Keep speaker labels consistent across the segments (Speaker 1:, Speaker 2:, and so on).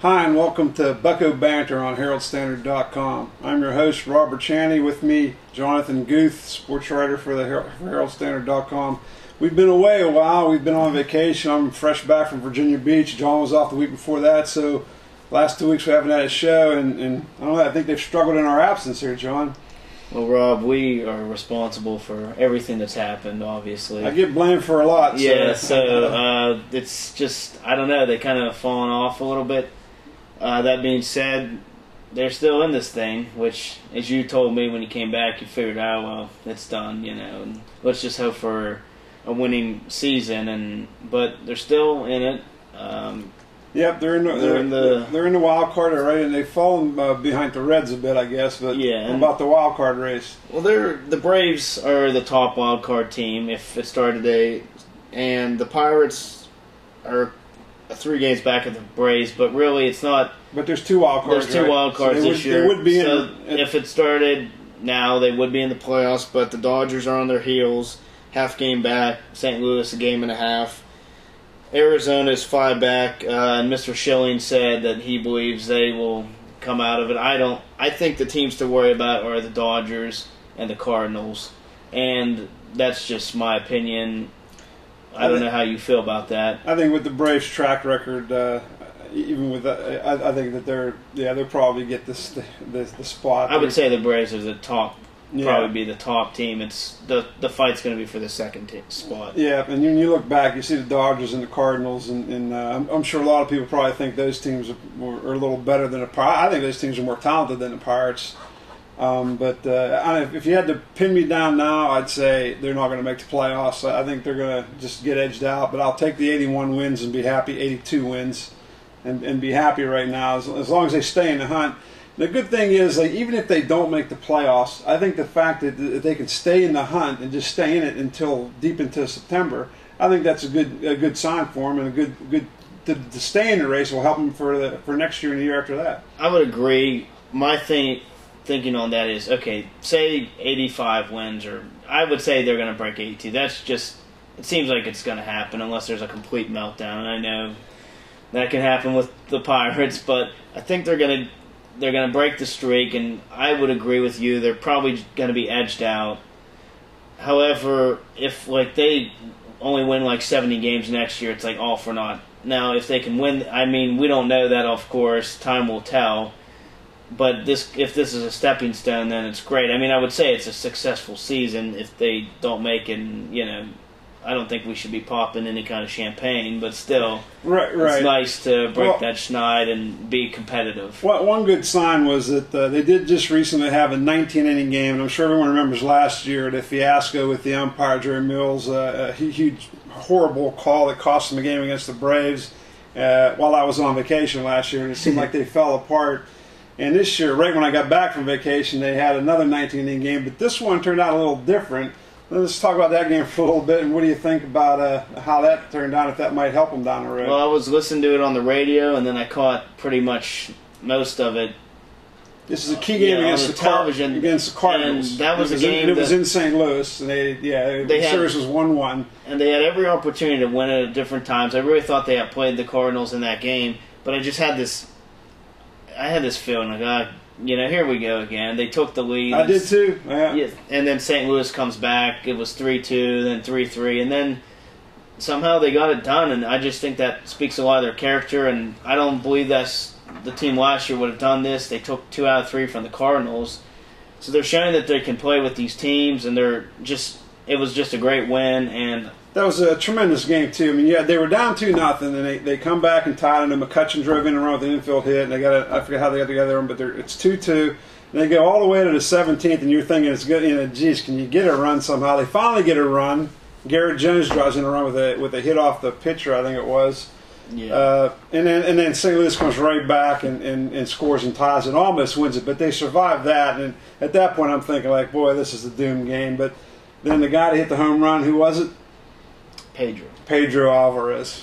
Speaker 1: Hi, and welcome to Bucco Banter on Herald-Standard.com. I'm your host, Rob Burchianti. With me, Jonathan Guth, sports writer for the Herald-Standard.com. We've been away a while. We've been on vacation. I'm fresh back from Virginia Beach. John was off the week before that, so last 2 weeks we haven't had a show, and I don't know, I think they've struggled in our absence here, John.
Speaker 2: Well, Rob, we are responsible for everything that's happened, obviously.
Speaker 1: I get blamed for a lot.
Speaker 2: Yeah, so it's just, I don't know, they kind of fallen off a little bit. That being said, they're still in this thing, which, as you told me when you came back, you figured out, well, it's done, you know. And let's just hope for a winning season, but they're still in it.
Speaker 1: Yep, they're in the wild card already, and they've fallen behind the Reds a bit, I guess. But
Speaker 2: yeah,
Speaker 1: about the wild card race.
Speaker 2: Well, the Braves are the top wild card team if it started today, and the Pirates are 3 games back of the Braves. But really, it's not.
Speaker 1: But there's 2 wild cards.
Speaker 2: There's 2 wild cards this year.
Speaker 1: They would be
Speaker 2: if it started now, they would be in the playoffs. But the Dodgers are on their heels, half game back. St. Louis a game and a half. Arizona is 5 back, and Mr. Schilling said that he believes they will come out of it. I think the teams to worry about are the Dodgers and the Cardinals, and that's just my opinion. I don't know how you feel about that.
Speaker 1: I think with the Braves' track record, even with I think that they'll probably get the spot.
Speaker 2: I would say the Braves are the top. Probably be the top team. It's the fight's going to be for the second spot.
Speaker 1: Yeah, and when you look back, you see the Dodgers and the Cardinals, and I'm sure a lot of people probably think those teams are a little better than the Pirates. I think those teams are more talented than the Pirates. But if you had to pin me down now, I'd say they're not going to make the playoffs. I think they're going to just get edged out. But I'll take the 81 wins and be happy, 82 wins, and be happy right now as long as they stay in the hunt. The good thing is, like, even if they don't make the playoffs, I think the fact that they can stay in the hunt and just stay in it until deep into September, I think that's a good sign for them, and a good to stay in the race will help them for next year and the year after that.
Speaker 2: I would agree. My thinking on that is, okay, say 85 wins, or I would say they're going to break 82. That's just, it seems like it's going to happen unless there's a complete meltdown. And I know that can happen with the Pirates, but I think they're going to break the streak, and I would agree with you. They're probably going to be edged out. However, if they only win 70 games next year, it's all for naught. Now, if they can win, I mean, we don't know that, of course. Time will tell. But if this is a stepping stone, then it's great. I mean, I would say it's a successful season if they don't make it. And, I don't think we should be popping any kind of champagne, but still, it's nice to break that schneid and be competitive.
Speaker 1: One good sign was that they did just recently have a 19-inning game, and I'm sure everyone remembers last year the fiasco with the umpire, Jerry Mills, a huge, horrible call that cost them the game against the Braves while I was on vacation last year, and it seemed like they fell apart. And this year, right when I got back from vacation, they had another 19-inning game, but this one turned out a little different. Let's talk about that game for a little bit, and what do you think about how that turned out, if that might help them down the road?
Speaker 2: Well, I was listening to it on the radio, and then I caught pretty much most of it.
Speaker 1: This is a key game against the Cardinals.
Speaker 2: And that was a game
Speaker 1: it was in St. Louis, and the series was 1-1.
Speaker 2: And they had every opportunity to win it at different times. I really thought they had played the Cardinals in that game, but I just had this feeling like, here we go again. They took the lead.
Speaker 1: I did too. Yeah.
Speaker 2: And then St. Louis comes back. It was 3-2, then 3-3, and then somehow they got it done. And I just think that speaks a lot of their character. And I don't believe that's the team last year would have done this. They took 2 out of 3 from the Cardinals, so they're showing that they can play with these teams. And it was just a great win. And
Speaker 1: that was a tremendous game too. I mean, they were down 2-0, and they come back and tied, and McCutchen drove in and run with an infield hit, and they I forget how they got together, but it's 2-2, and they go all the way to the 17th, and you're thinking it's good. Geez, can you get a run somehow? They finally get a run. Garrett Jones drives in a run with a hit off the pitcher, I think it was.
Speaker 2: Yeah.
Speaker 1: And then St. Louis comes right back and scores and ties and almost wins it, but they survived that. And at that point, I'm thinking boy, this is a doomed game. But then the guy that hit the home run, who was it? Pedro Alvarez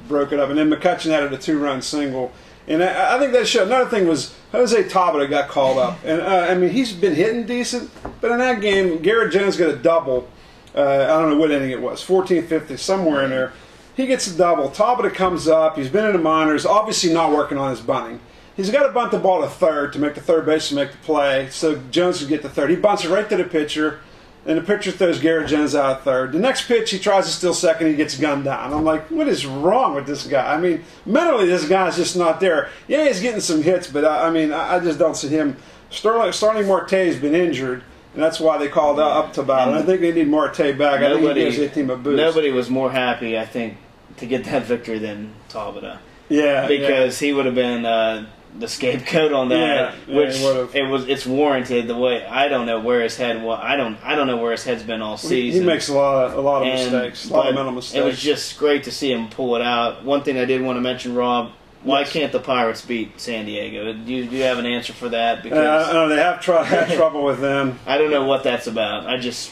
Speaker 1: broke it up, and then McCutchen added a 2-run single. And I think that showed. Another thing was Jose Tabata got called up, and I mean, he's been hitting decent, but in that game, Garrett Jones got a double. I don't know what inning it was, 14th, 15th, somewhere in there. He gets a double. Tabata comes up. He's been in the minors, obviously not working on his bunting. He's got to bunt the ball to third to make the third baseman make the play, so Jones can get the third. He bunts it right to the pitcher, and the pitcher throws Garrett Jones out at third. The next pitch, he tries to steal second. He gets gunned down. I'm like, what is wrong with this guy? I mean, mentally, this guy's just not there. Yeah, he's getting some hits, but I just don't see him. Starling Marte's been injured, and that's why they called up to bat. And I think they need Marte back. I think he gives the team a boost.
Speaker 2: Nobody was more happy, I think, to get that victory than Tabata.
Speaker 1: Yeah,
Speaker 2: because he would have been the scapegoat on that, which it's warranted. The way I don't know where his head was. I don't know where his head's been all season.
Speaker 1: He makes a lot of mistakes, a lot of mental mistakes.
Speaker 2: It was just great to see him pull it out. One thing I did want to mention, Rob. Why can't the Pirates beat San Diego? Do you have an answer for that?
Speaker 1: Because they have had trouble with them.
Speaker 2: I don't know what that's about. I just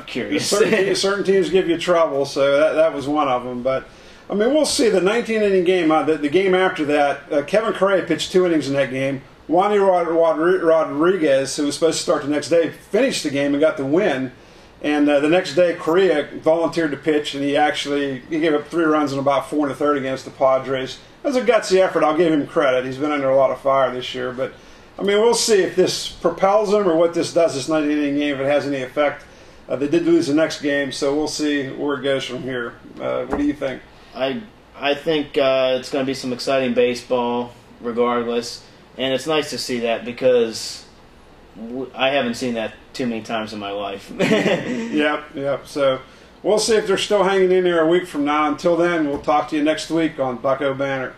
Speaker 2: curious.
Speaker 1: Certain teams give you trouble, so that was one of them. But I mean, we'll see. The 19-inning game, the game after that, Kevin Correa pitched 2 innings in that game. Juan Rodriguez, who was supposed to start the next day, finished the game and got the win. And the next day, Correa volunteered to pitch, and he gave up 3 runs in about 4 1/3 against the Padres. That was a gutsy effort. I'll give him credit. He's been under a lot of fire this year. But, I mean, we'll see if this propels him or what this does, this 19-inning game, if it has any effect. They did lose the next game, so we'll see where it goes from here. What do you think?
Speaker 2: I think it's going to be some exciting baseball regardless. And it's nice to see that because I haven't seen that too many times in my life.
Speaker 1: Yep. So we'll see if they're still hanging in there a week from now. Until then, we'll talk to you next week on Bucco Banter.